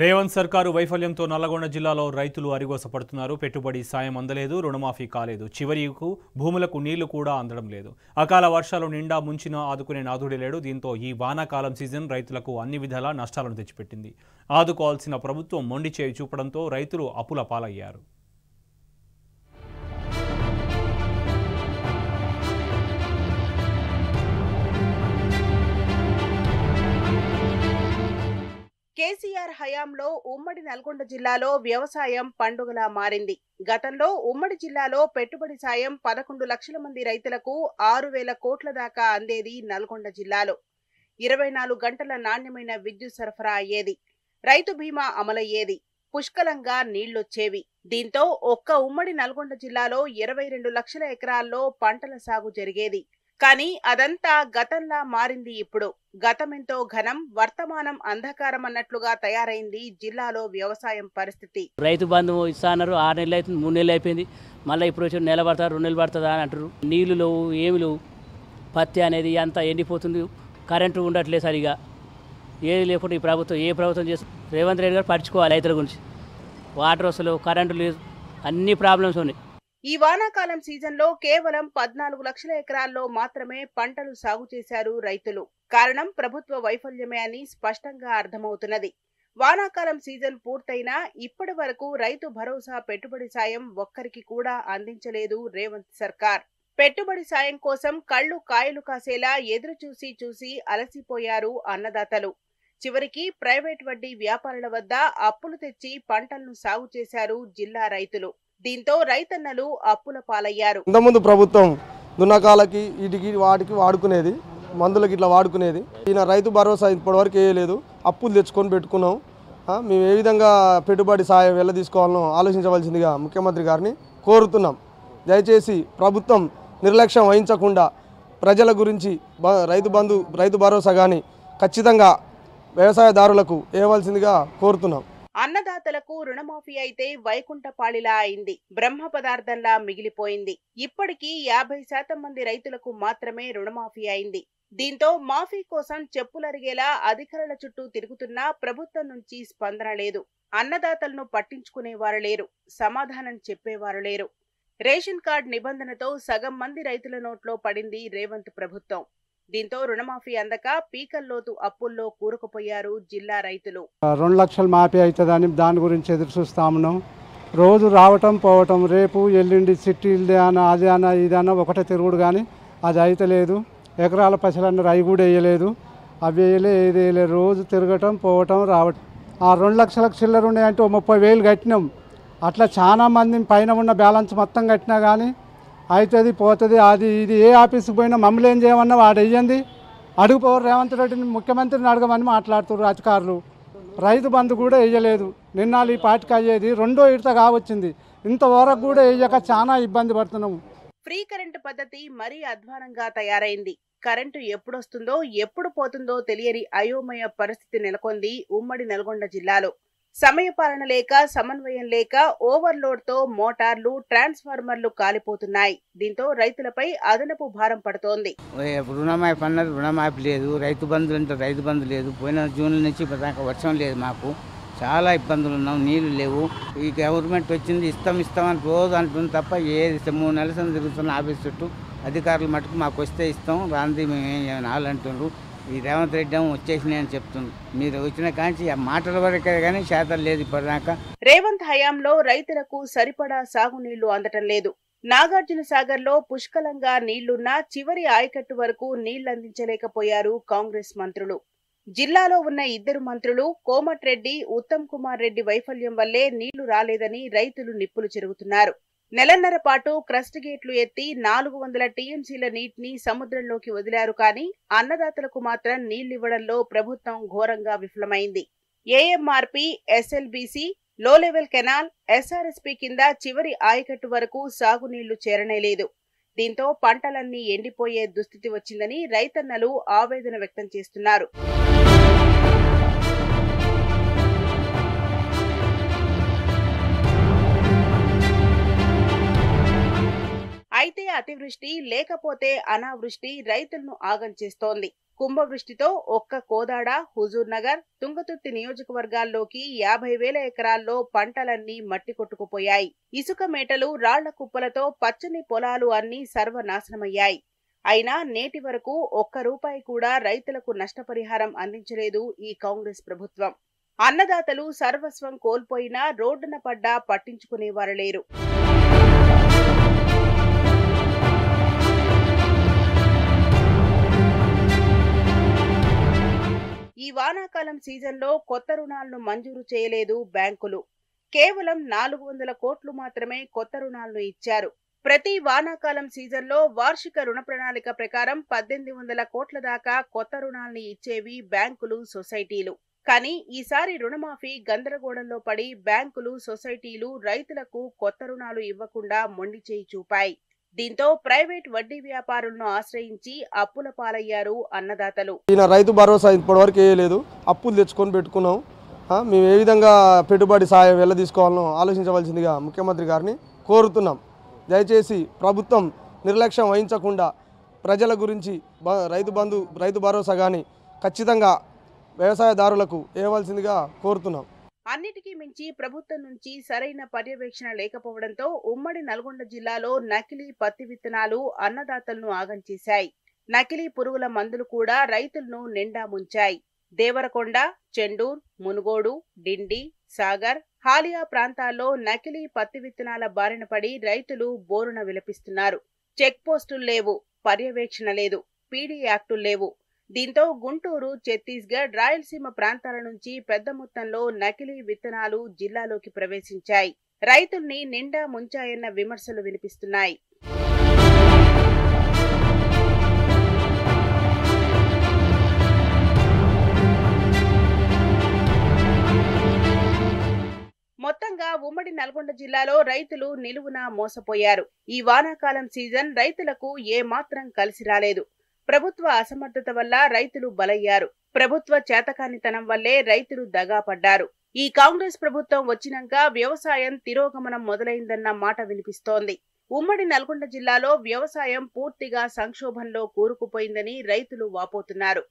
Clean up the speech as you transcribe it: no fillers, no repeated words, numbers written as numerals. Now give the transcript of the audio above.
రేవంత్ సర్కారు వైఫల్యంతో నల్లగొండ జిల్లాలో రైతులు అరిగోసపడుతున్నారు. పెట్టుబడి సాయం అందలేదు, రుణమాఫీ కాలేదు. చివరికి భూములకు నీళ్లు కూడా అందడం లేదు. అకాల వర్షాలు నిండా ముంచిన ఆదుకునే నాథుడే లేడు. దీంతో ఈ వానాకాలం సీజన్ రైతులకు అన్ని విధాలా నష్టాలను తెచ్చిపెట్టింది. ఆదుకోవాల్సిన ప్రభుత్వం మొండి చేయి చూపడంతో రైతులు అప్పుల పాలయ్యారు. కేసీఆర్ హయాంలో ఉమ్మడి నల్గొండ జిల్లాలో వ్యవసాయం పండుగలా మారింది. గతంలో ఉమ్మడి జిల్లాలో పెట్టుబడి సాయం 11 లక్షల మంది రైతులకు 6,000 కోట్ల దాకా అందేది. నల్గొండ జిల్లాలో 24 గంటల నాణ్యమైన విద్యుత్ సరఫరా అయ్యేది. రైతు బీమా అమలయ్యేది. పుష్కలంగా నీళ్లొచ్చేవి. దీంతో ఒక్క ఉమ్మడి నల్గొండ జిల్లాలో 22 లక్షల ఎకరాల్లో పంటల సాగు జరిగేది. కానీ అదంతా గతంలా మారింది. ఇప్పుడు గతమెంతో ఘనం, వర్తమానం అంధకారం అన్నట్లుగా తయారైంది జిల్లాలో వ్యవసాయం పరిస్థితి. రైతు బంధు ఇస్తాన్నారు, 6 నెలలు అవుతుంది, 3 నెలలు అయిపోయింది. మళ్ళీ ఇప్పుడు వచ్చి నెల పడతా, 2 నెలలు పడుతుందా అని అంటారు. నీళ్లు లేవు, ఏమి లేవు. పత్తి అనేది అంతా ఎండిపోతుంది. కరెంటు ఉండట్లేదు సరిగా. ఏది లేకుండా ఈ ప్రభుత్వం ఏ ప్రభుత్వం చేస్తుంది? రేవంత్ రెడ్డి గారు పట్టించుకోవాలి రైతుల గురించి. వాటర్ అసలు, కరెంటు లేదు, అన్ని ప్రాబ్లమ్స్ ఉన్నాయి. ఈ వానాకాలం సీజన్లో కేవలం 14 లక్షల ఎకరాల్లో మాత్రమే పంటలు సాగు చేశారు రైతులు. కారణం ప్రభుత్వ వైఫల్యమే అని స్పష్టంగా అర్థమవుతున్నది. వానాకాలం సీజన్ పూర్తయినా ఇప్పటి వరకు రైతు భరోసా పెట్టుబడి సాయం ఒక్కరికి కూడా అందించలేదు రేవంత్ సర్కార్. పెట్టుబడి సాయం కోసం కళ్ళు కాయలు కాసేలా ఎదురు చూసి అలసిపోయారు అన్నదాతలు. చివరికి ప్రైవేట్ వడ్డీ వ్యాపారుల వద్ద అప్పులు తెచ్చి పంటలను సాగు చేశారు జిల్లా రైతులు. దీంతో రైతన్నలు అప్పుల పాలయ్యారు. ఇంతకుముందు ప్రభుత్వం దున్నకాలకి వీటికి వాటికి వాడుకునేది, మందులకి ఇట్లా వాడుకునేది. ఈయన రైతు భరోసా ఇప్పటివరకు వేయలేదు. అప్పులు తెచ్చుకొని పెట్టుకున్నాం. మేము ఏ విధంగా పెట్టుబడి సాయం వెళ్ళ తీసుకోవాలనో ఆలోచించవలసిందిగా ముఖ్యమంత్రి గారిని కోరుతున్నాం. దయచేసి ప్రభుత్వం నిర్లక్ష్యం వహించకుండా ప్రజల గురించి రైతు భరోసా కానీ ఖచ్చితంగా వ్యవసాయదారులకు వేయవలసిందిగా కోరుతున్నాం. అన్నదాతలకు రుణమాఫీ అయితే వైకుంఠపాళిలా అయింది. బ్రహ్మ పదార్థంలా మిగిలిపోయింది. ఇప్పటికీ 50% మంది రైతులకు మాత్రమే రుణమాఫీ అయింది. దీంతో మాఫీ కోసం చెప్పులరిగేలా అధికారుల చుట్టూ తిరుగుతున్నా ప్రభుత్వం నుంచి స్పందన లేదు. అన్నదాతలను పట్టించుకునేవారు లేరు, సమాధానం చెప్పేవారు లేరు. రేషన్ కార్డు నిబంధనతో సగం మంది రైతుల నోట్లో పడింది రేవంత్ ప్రభుత్వం. దీంతో రుణమాఫీ అందక పీకల్లోతు అప్పుల్లో కూరుకుపోయారు జిల్లా రైతులు. 2 లక్షలు మాఫీ అవుతుందని దాని గురించి ఎదురు చూస్తా ఉన్నాం. రోజు రావటం పోవటం, రేపు ఎల్లుండి సిటీలదే అన్న అది అన్న ఇది అన్న ఒకటే తిరుగుడు, కానీ అది అయితే లేదు. ఎకరాల పైసలన్నారు, అవి కూడా వేయలేదు. అవి ఏది వేయలేదు. రోజు తిరగటం పోవటం రావటం. ఆ 2 లక్షలకు చిల్లర ఉన్నాయంటే 30,000 కట్టినాం. అట్లా చాలా మంది పైన ఉన్న బ్యాలెన్స్ మొత్తం కట్టినా కానీ అవుతుంది పోతుంది. అది ఇది ఏ ఆఫీస్కి పోయినా మమ్మల్ని ఏం చేయమన్నా వాడు వెయ్యండి. అడుగుపోరు రేవంత్ రెడ్డిని, ముఖ్యమంత్రిని అడగమని మాట్లాడుతున్నారు అధికారులు. రైతు బంధు కూడా వేయలేదు. నిన్నాళ్ళు ఈ పాటికి అయ్యేది 2వ విడత కావచ్చింది. ఇంతవరకు కూడా వేయక చాలా ఇబ్బంది పడుతున్నాము. ఫ్రీ కరెంటు పద్ధతి మరీ అధ్వానంగా తయారైంది. కరెంటు ఎప్పుడొస్తుందో ఎప్పుడు పోతుందో తెలియని అయోమయ పరిస్థితి నెలకొంది ఉమ్మడి నల్గొండ జిల్లాలో. సమయపాలన లేక, సమన్వయం లేక ఓవర్లోడ్తో మోటార్లు, ట్రాన్స్ఫార్మర్లు కాలిపోతున్నాయి. దీంతో రైతులపై అదనపు భారం పడుతోంది. రుణమాఫీ అన్నది రుణమాఫీ లేదు, రైతు బంధు అంటే రైతు బంధు లేదు. పోయిన జూన్ నుంచి ఇప్పటిదాకా వర్షం లేదు. మాకు చాలా ఇబ్బందులు ఉన్నాం. నీళ్లు లేవు. ఈ గవర్నమెంట్ వచ్చింది ఇస్తామని రోజు అంటుంది తప్ప 3 నెలల తిరుగుతున్న ఆఫీస్ చుట్టూ. అధికారులు మటుకు మాకు వస్తే ఇస్తాం, రాంది మేము నాలంటుండ్రు. ఈ రేవంత్ రెడ్డి వచ్చేసినాయి అని చెప్తుంది. మీరు వచ్చిన కాంచి ఆ మాటల వరకే కానీ శాతం లేదు ఇప్పటిదాకా. రేవంత్ హయాంలో రైతులకు సరిపడా సాగునీళ్లు అందటం లేదు. నాగార్జున సాగర్ లో పుష్కలంగా నీళ్లున్నా చివరి ఆయకట్టు వరకు నీళ్లందించలేకపోయారు కాంగ్రెస్ మంత్రులు. జిల్లాలో ఉన్న 2 మంత్రులు కోమటిరెడ్డి, ఉత్తమ్ కుమార్ రెడ్డి వైఫల్యం వల్లే నీళ్లు రాలేదని రైతులు నిప్పులు చెరుగుతున్నారు. నెలన్నర పాటు క్రస్ట్ గేట్లు ఎత్తి 400 టీఎంసీల నీటిని సముద్రంలోకి వదిలారు. కానీ అన్నదాతలకు మాత్రం నీళ్లివ్వడంలో ప్రభుత్వం ఘోరంగా విఫలమైంది. ఏఎంఆర్పీ, ఎస్ఎల్బీసీ, లో లెవెల్ కెనాల్, ఎస్ఆర్ఎస్పీ కింద చివరి ఆయకట్టు వరకు సాగునీళ్లు చేరనేలేదు. దీంతో పంటలన్నీ ఎండిపోయే దుస్థితి వచ్చిందని రైతన్నలు ఆవేదన వ్యక్తం చేస్తున్నారు. అయితే అతివృష్టి లేకపోతే అనావృష్టి రైతులను ఆగం చేస్తోంది. కుంభవృష్టితో ఒక్క కోదాడ, హుజూర్ నగర్, తుంగతుర్తి నియోజకవర్గాల్లోకి 50,000 ఎకరాల్లో పంటలన్నీ మట్టి కొట్టుకుపోయాయి. ఇసుక మేటలు, రాళ్ల కుప్పలతో పచ్చని పొలాలు అన్నీ సర్వనాశనమయ్యాయి. అయినా నేటి వరకు ఒక్క రూపాయి కూడా రైతులకు నష్టపరిహారం అందించలేదు ఈ కాంగ్రెస్ ప్రభుత్వం. అన్నదాతలు సర్వస్వం కోల్పోయినా రోడ్డున పడ్డా పట్టించుకునేవారు లేరు. ఈ వానాకాలం సీజన్లో కొత్త రుణాలను మంజూరు చేయలేదు బ్యాంకులు. కేవలం 400 కోట్లు మాత్రమే కొత్త రుణాలను ఇచ్చారు. ప్రతి వానాకాలం సీజన్లో వార్షిక రుణ ప్రణాళిక ప్రకారం 1800 కోట్ల దాకా కొత్త రుణాల్ని ఇచ్చేవి బ్యాంకులు, సొసైటీలు. కానీ ఈసారి రుణమాఫీ గందరగోళంలో పడి బ్యాంకులు, సొసైటీలు రైతులకు కొత్త రుణాలు ఇవ్వకుండా మొండి చేయి చూపాయి. దీంతో ప్రైవేట్ వడ్డీ వ్యాపారులను ఆశ్రయించి అప్పుల పాలయ్యారు అన్నదాతలు. ఈయన రైతు భరోసా ఇప్పటివరకు వేయలేదు, అప్పులు తెచ్చుకొని పెట్టుకున్నాం. మేము ఏ విధంగా పెట్టుబడి సాయం ఎలా తీసుకోవాలనో ఆలోచించవలసిందిగా ముఖ్యమంత్రి గారిని కోరుతున్నాం. దయచేసి ప్రభుత్వం నిర్లక్ష్యం వహించకుండా ప్రజల గురించి రైతు భరోసా కానీ ఖచ్చితంగా వ్యవసాయదారులకు వేయవలసిందిగా కోరుతున్నాం. అన్నిటికీ మించి ప్రభుత్వం నుంచి సరైన పర్యవేక్షణ లేకపోవడంతో ఉమ్మడి నల్గొండ జిల్లాలో నకిలీ పత్తి విత్తనాలు అన్నదాతలను ఆగం చేశాయి. నకిలీ పురుగుల మందులు కూడా రైతులను నిండా ముంచాయి. దేవరకొండ, చెండూర్, మునుగోడు, డిండి, సాగర్, హాలియా ప్రాంతాల్లో నకిలీ పత్తి విత్తనాల బారిన పడి రైతులు బోరున విలపిస్తున్నారు. చెక్ పోస్టులు లేవు, పర్యవేక్షణ లేదు, పీడీ యాక్టులు లేవు. దీంతో గుంటూరు, ఛత్తీస్గఢ్, రాయలసీమ ప్రాంతాల నుంచి పెద్ద మొత్తంలో నకిలీ విత్తనాలు జిల్లాలోకి ప్రవేశించాయి. రైతుల్ని నిండా ముంచాయన్న విమర్శలు వినిపిస్తున్నాయి. మొత్తంగా ఉమ్మడి నల్గొండ జిల్లాలో రైతులు నిలువునా మోసపోయారు. ఈ వానాకాలం సీజన్ రైతులకు ఏమాత్రం కలిసి రాలేదు. ప్రభుత్వ అసమర్థత వల్ల రైతులు బలయ్యారు. ప్రభుత్వ చేతకానితనం వల్లే రైతులు దగా పడ్డారు. ఈ కాంగ్రెస్ ప్రభుత్వం వచ్చినాక వ్యవసాయం తిరోగమనం మొదలైందన్న మాట వినిపిస్తోంది. ఉమ్మడి నల్గొండ జిల్లాలో వ్యవసాయం పూర్తిగా సంక్షోభంలో కూరుకుపోయిందని రైతులు వాపోతున్నారు.